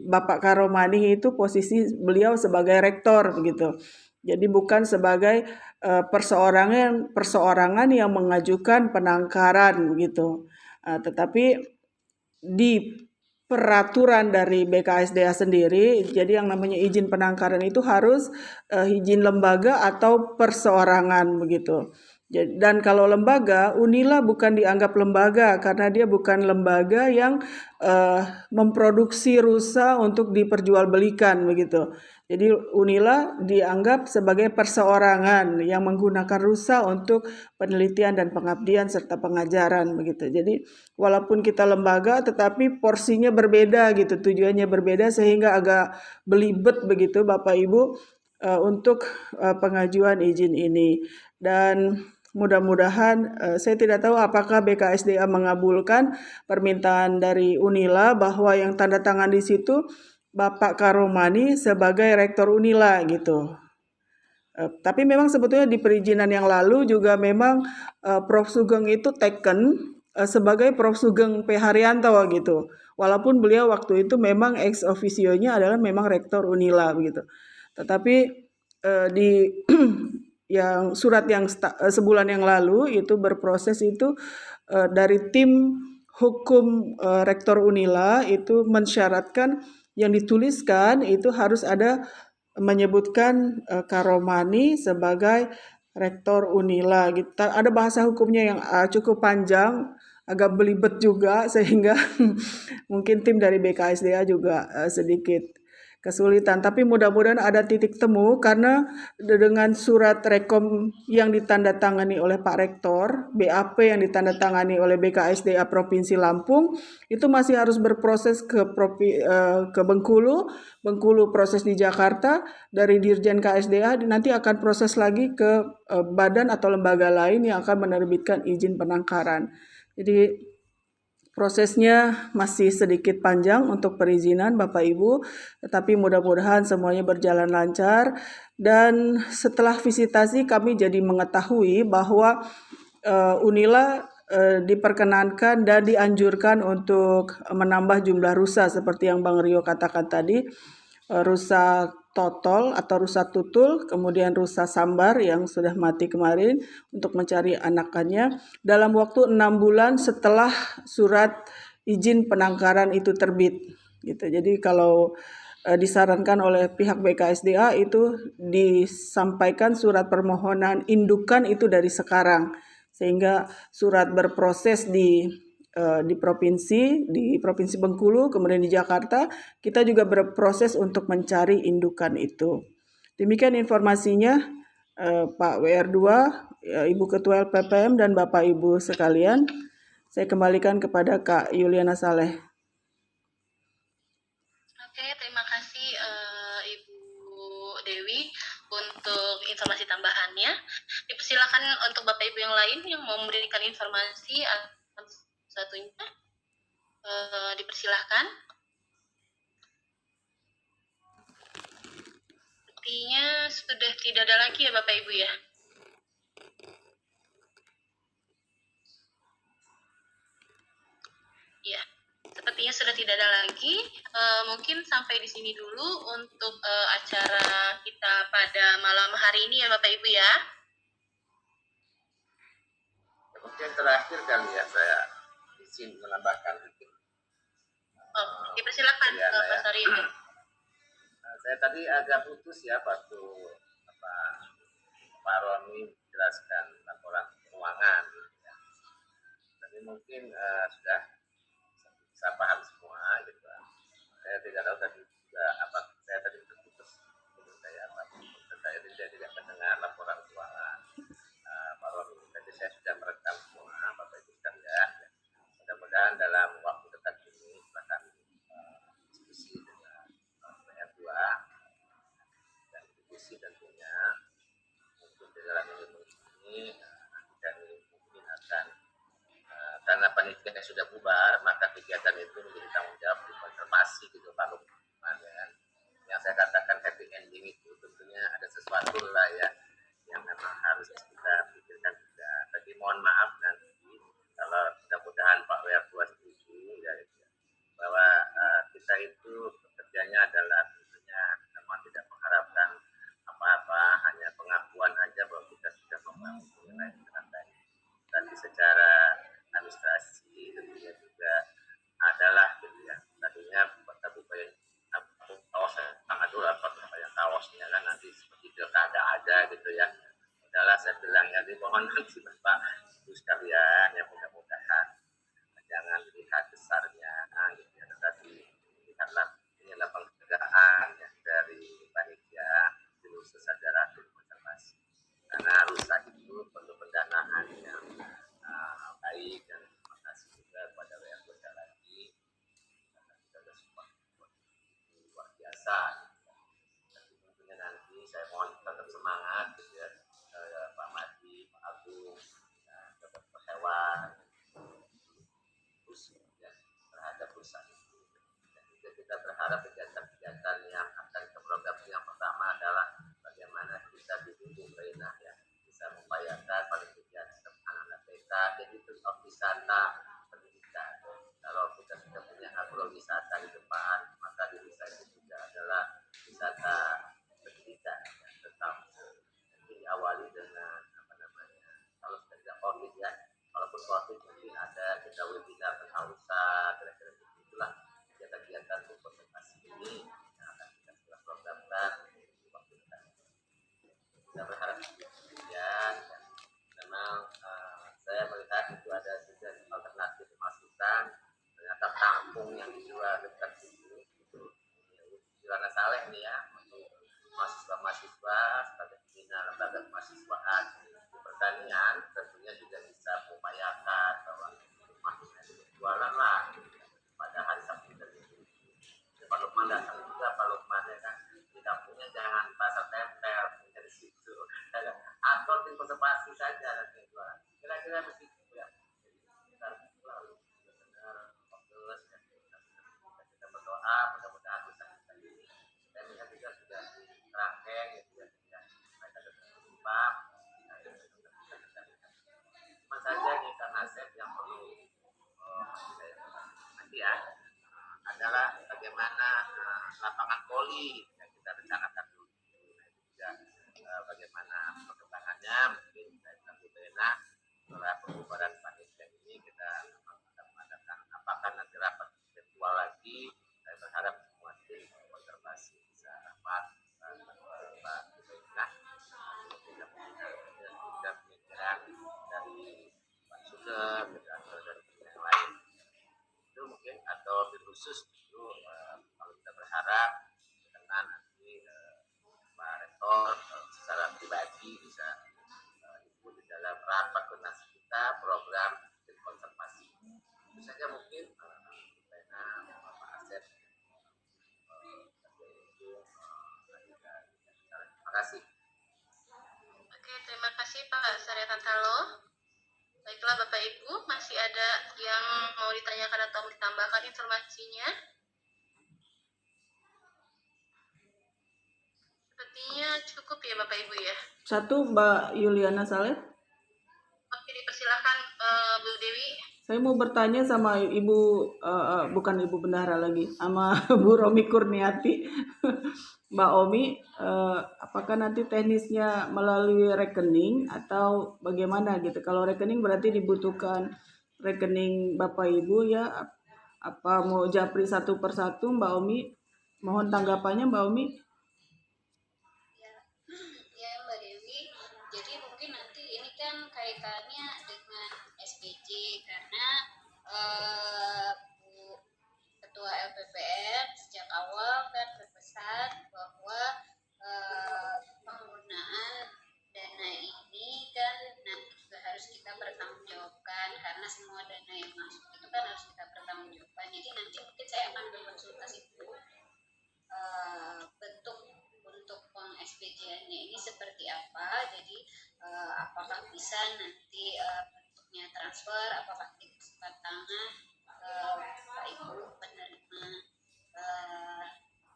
Bapak Karomani itu posisi beliau sebagai rektor begitu. Jadi bukan sebagai perseorangan yang mengajukan penangkaran gitu. Tetapi di peraturan dari BKSDA sendiri, jadi yang namanya izin penangkaran itu harus izin lembaga atau perseorangan begitu. Dan kalau lembaga, Unila bukan dianggap lembaga karena dia bukan lembaga yang memproduksi rusa untuk diperjualbelikan begitu. Jadi Unila dianggap sebagai perseorangan yang menggunakan rusa untuk penelitian dan pengabdian serta pengajaran begitu. Jadi walaupun kita lembaga tetapi porsinya berbeda gitu, tujuannya berbeda sehingga agak belibet begitu Bapak Ibu untuk pengajuan izin ini. Dan mudah-mudahan saya tidak tahu apakah BKSDA mengabulkan permintaan dari Unila bahwa yang tanda tangan di situ Bapak Karomani sebagai rektor Unila gitu. Tapi memang sebetulnya di perizinan yang lalu juga memang Prof. Sugeng itu taken sebagai Prof. Sugeng P. Haryanto gitu. Walaupun beliau waktu itu memang ex officio-nya adalah memang rektor Unila begitu. Tetapi di yang surat yang sebulan yang lalu itu berproses itu dari tim hukum rektor Unila itu mensyaratkan yang dituliskan itu harus ada menyebutkan Karomani sebagai rektor Unila gitu. Ada bahasa hukumnya yang cukup panjang, agak belibet juga sehingga mungkin tim dari BKSDA juga sedikit kesulitan. Tapi mudah-mudahan ada titik temu karena dengan surat rekom yang ditandatangani oleh Pak Rektor, BAP yang ditandatangani oleh BKSDA Provinsi Lampung, itu masih harus berproses ke Bengkulu, proses di Jakarta, dari Dirjen KSDA nanti akan proses lagi ke badan atau lembaga lain yang akan menerbitkan izin penangkaran. Jadi prosesnya masih sedikit panjang untuk perizinan Bapak Ibu, tetapi mudah-mudahan semuanya berjalan lancar. Dan setelah visitasi kami jadi mengetahui bahwa Unila diperkenankan dan dianjurkan untuk menambah jumlah rusa seperti yang Bang Rio katakan tadi, rusa totol atau rusa tutul, kemudian rusa sambar yang sudah mati kemarin untuk mencari anakannya dalam waktu 6 bulan setelah surat izin penangkaran itu terbit gitu. Jadi kalau disarankan oleh pihak BKSDA itu disampaikan surat permohonan indukan itu dari sekarang sehingga surat berproses di provinsi Bengkulu, kemudian di Jakarta, kita juga berproses untuk mencari indukan itu. Demikian informasinya Pak WR2, Ibu Ketua LPPM dan Bapak Ibu sekalian. Saya kembalikan kepada Kak Yuliana Saleh. Oke, terima kasih Ibu Dewi untuk informasi tambahannya. Dipersilakan untuk Bapak Ibu yang lain yang mau memberikan informasi satunya, dipersilahkan. Sepertinya sudah tidak ada lagi ya Bapak Ibu ya. Ya, sepertinya sudah tidak ada lagi. Mungkin sampai di sini dulu untuk acara kita pada malam hari ini ya Bapak Ibu ya. Mungkin terakhir kali ya saya izin menambahkan. Dipersilakan Pak Sari. Saya tadi agak putus ya waktu Pak Roni menjelaskan laporan keuangan. Ya. Tapi mungkin sudah bisa paham semua gitu. Saya tidak tahu tadi juga apa saya tadi terputus. Saya tidak mendengar panitia sudah bubar, maka kegiatan itu menjadi tanggung jawab di konservasi gitu Pak Lukman ya. Yang saya katakan happy ending itu tentunya ada sesuatu lah ya yang memang harus kita pikirkan juga. Tapi mohon maaf nanti kalau mudah-mudahan Pak Wertua setuju ya, bahwa kita itu bekerjanya adalah tentunya memang tidak mengharapkan apa-apa, hanya pengakuan aja bahwa kita sudah membangun nilai dengan baik. Tapi secara administrasi tentunya juga adalah gitu ya. Tadinya kota Bupayan kaos sangat dulu apa yang kaosnya kan nanti seperti pilkada aja gitu ya. Adalah saya bilang ya dimohon nanti Bapak Ibu sekalian yang mudah-mudahan jangan lihat besarnya gitu ya, tetapi lihatlah inilah pengerjaan ya, dari panitia khusus adalah konservasi. Karena rusak itu perlu pendanaan yang baik dan terima kasih juga kepada WR lagi karena kita sudah support luar biasa. Tapi tentunya nanti saya mohon tetap semangat gitu ya, Pak Madi, Pak Agung, Dr. Hewan, ya, terhadap perusahaan itu. Dan juga kita berharap kegiatan-kegiatan yang akan kita program yang pertama adalah bagaimana kita di Ukraina ya bisa mengupayakan pada kegiatan anak-anak TK jadi tetap wisata pendidikan. Kalau kita sudah punya agrowisata di depan, maka di desa itu juga adalah wisata pendidikan yang tetap diawali dengan apa namanya, kalau sudah tidak COVID ya, walaupun COVID mungkin ada kita webinar penghausan, kira-kira itulah kegiatan-kegiatan untuk konservasi ini yang akan kita segera programkan di waktu dekat. Kita berharap kemudian memang saya melihat itu ada juga alternatif masukan, ternyata kampung yang dijual dekat situ itu Jualan Saleh nih ya untuk mahasiswa-mahasiswa sebagai pembina lembaga kemahasiswaan di pertanian tentunya juga bisa mengupayakan bahwa mahasiswa itu jualan lah pada hari Sabtu dan Minggu. Pak Lukman datang juga, Pak Lukman ya kan di kampungnya jangan pasar tempel dari situ atau tim konservasi saja nanti jualan kira-kira begitu ya. Jadi kita selalu benar fokus dan kita berdoa mudah-mudahan bisa kita ini. Saya melihat juga sudah rangkeng gitu ya, mereka sudah berubah. Cuma saja nih Kang Asep yang perlu nanti ya adalah bagaimana lapangan voli yang kita rencanakan dulu. Juga bagaimana perkembangannya mungkin saya nanti enak setelah pembubaran panitia ini kita akan mengadakan apakah nanti rapat virtual lagi. Saya berharap semua tim konservasi bisa rapat Pak Bupena juga pemikiran dari Pak Sugeng atau dari yang lain itu mungkin atau khusus itu kalau kita berharap dengan nanti Pak Rektor secara pribadi bisa ikut di dalam rapat koordinasi kita program tim konservasi. Itu saja mungkin Pak Asep. Terima kasih. Oke, terima kasih Pak Sarya Tantalo. Baiklah Bapak Ibu, masih ada yang mau ditanyakan atau ditambahkan informasinya? Sepertinya cukup ya Bapak Ibu ya. Satu Mbak Yuliana Saleh. Oke, dipersilakan Bu Dewi. Saya mau bertanya sama Ibu, bukan Ibu Bendahara lagi, sama Bu Romi Kurniati. Mbak Omi, apakah nanti teknisnya melalui rekening atau bagaimana gitu? Kalau rekening berarti dibutuhkan rekening Bapak Ibu ya. Apa mau japri satu persatu Mbak Omi? Mohon tanggapannya Mbak Omi. Ya Mbak Dewi, jadi mungkin nanti ini kan kaitannya dengan SPJ karena Bu Ketua LPPM sejak awal kan berpesan bahwa penggunaan dana ini kan nanti juga harus kita bertanggungjawabkan karena semua dana yang masuk itu kan harus kita bertanggungjawabkan. Jadi nanti mungkin saya akan berkonsultasi dulu bentuk untuk peng-SPJ-nya ini seperti apa. Jadi apakah bisa nanti bentuknya transfer, apakah kita tangan Pak Ibu penerima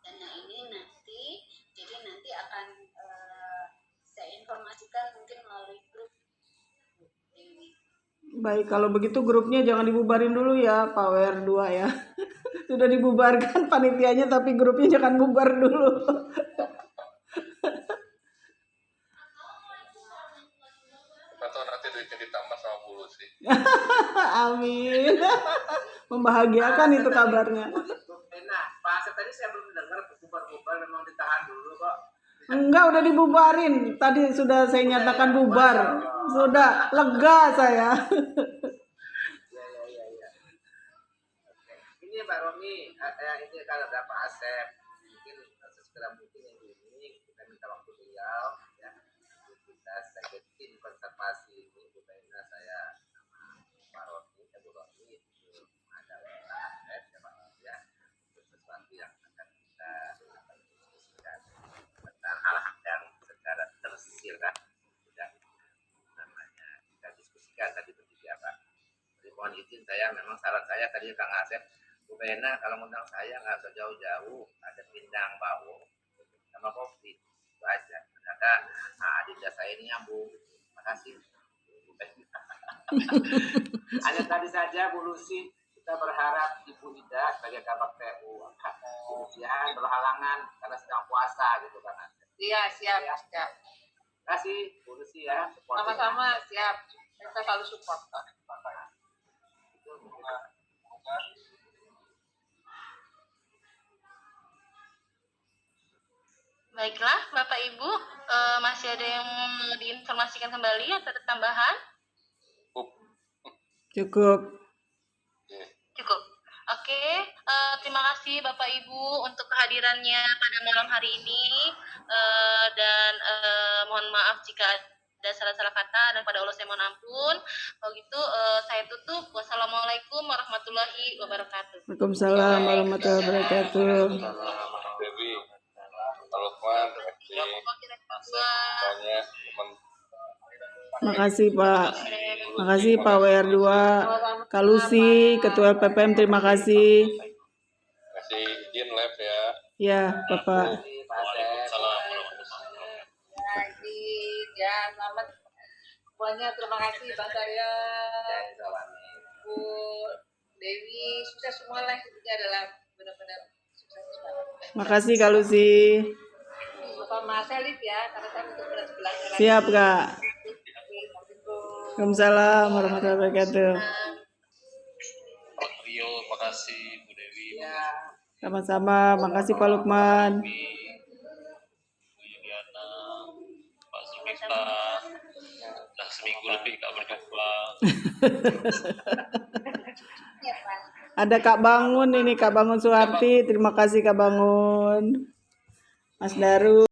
dana ini nanti, jadi nanti akan saya informasikan mungkin melalui grup Dewi. Baik, kalau begitu grupnya jangan dibubarin dulu ya, Pak WR2 ya. Sudah dibubarkan panitianya, tapi grupnya jangan bubar dulu. Atau nanti duitnya ditambah sama Bu Lucy. Amin. Membahagiakan itu kabarnya. Nah, Pak Asep tadi saya belum dengar bubar-bubar, memang ditahan dulu kok. Enggak, udah dibubarin. Tadi sudah saya nyatakan bubar. Sudah lega saya. Ya. Oke. Ini Mbak Romi, ini kalau ada Pak Asep, mungkin segera mungkin yang ini kita minta waktu beliau, ya. Kita sebagai tim konservasi ini, Bu Baina, saya sama Pak Romi, Bu Romi, ada Pak Asep, ya Pak, ya, untuk sesuatu yang akan kita diskusikan tentang hal-hal yang secara tersier kan, sudah namanya kita diskusikan tadi bertiga Pak. Jadi mohon izin, saya memang syarat saya tadi Kang Asep, Bu Bena kalau ngundang saya nggak usah jauh-jauh, ada pindang bau sama kopi itu aja. Ternyata adinda saya ini nyambung. Makasih Bu Bena. Hanya tadi saja Bu Lucy, kita berharap Ibu Ida sebagai Kabak TU ujian berhalangan karena sedang puasa gitu kan. Iya, siap. Terima kasih Bu Lucy ya. Sama-sama, siap. Kita selalu support. Baiklah, Bapak Ibu, masih ada yang diinformasikan kembali atau ada tambahan? Cukup. Cukup. Oke, terima kasih Bapak Ibu untuk kehadirannya pada malam hari ini, dan mohon maaf jika ada salah-salah kata, dan pada Allah saya mohon ampun. Kalau gitu saya tutup. Wassalamualaikum warahmatullahi wabarakatuh. Waalaikumsalam warahmatullahi wabarakatuh. Dewi, Pak Lukman, terima kasih banyak teman. Makasih Pak. Makasih Pak WR2. Kak Lucy, Ketua PPM, terima kasih. Kasih izin live ya. Ya, Bapak. Waalaikumsalam warahmatullahi wabarakatuh. Ya, selamat semuanya. Terima kasih Pak saya, Bu Dewi, sukses semua lah. Ini adalah benar-benar sukses banget. Makasih Kak Lucy. Bapak Mas Elif ya, karena saya untuk belajar. Siap Kak. Waalaikumsalam warahmatullahi wabarakatuh. Pak Rio, makasih Bu Dewi, Sama-sama, makasih Pak Lukman. Bu Yuliana, Pak Zulmiftah. Udah seminggu lebih Kak berjumpa. Ada Kak Bangun ini, Kak Bangun Suharti. Terima kasih Kak Bangun. Mas Daru.